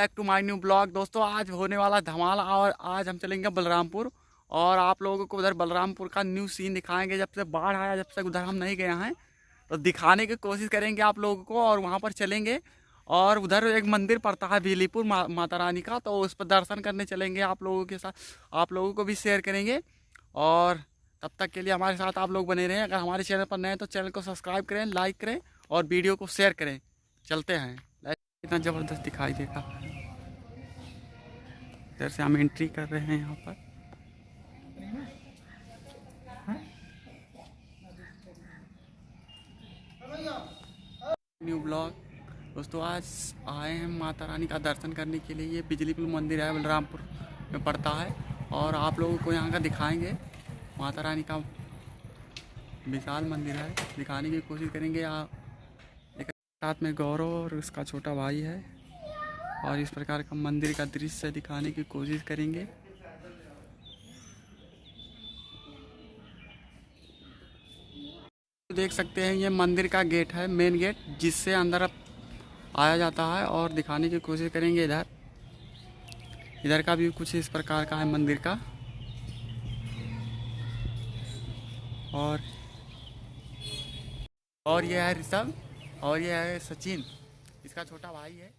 Back to my new blog. दोस्तों आज होने वाला धमाल और आज हम चलेंगे बलरामपुर और आप लोगों को उधर बलरामपुर का न्यू सीन दिखाएंगे। जब से बाढ़ आया जब तक उधर हम नहीं गए हैं तो दिखाने की कोशिश करेंगे आप लोगों को और वहाँ पर चलेंगे। और उधर एक मंदिर पड़ता है बिजलीपुर माता रानी का, तो उस पर दर्शन करने चलेंगे आप लोगों के साथ, आप लोगों को भी शेयर करेंगे। और तब तक के लिए हमारे साथ आप लोग बने रहें। अगर हमारे चैनल पर नए हैं तो चैनल को सब्सक्राइब करें, लाइक करें और वीडियो को शेयर करें। चलते हैं। इतना ज़बरदस्त दिखाई देगा। इधर से हम एंट्री कर रहे हैं यहाँ पर। New blog. दोस्तों आज आए हैं माता रानी का दर्शन करने के लिए। ये बिजलीपुर मंदिर है, बलरामपुर में पड़ता है और आप लोगों को यहाँ का दिखाएंगे। माता रानी का विशाल मंदिर है, दिखाने की कोशिश करेंगे। आप एक साथ में गौरव और उसका छोटा भाई है और इस प्रकार का मंदिर का दृश्य दिखाने की कोशिश करेंगे। देख सकते हैं ये मंदिर का गेट है, मेन गेट, जिससे अंदर आया जाता है और दिखाने की कोशिश करेंगे। इधर का भी कुछ इस प्रकार का है मंदिर का। और ये है ऋषभ और ये है सचिन, इसका छोटा भाई है।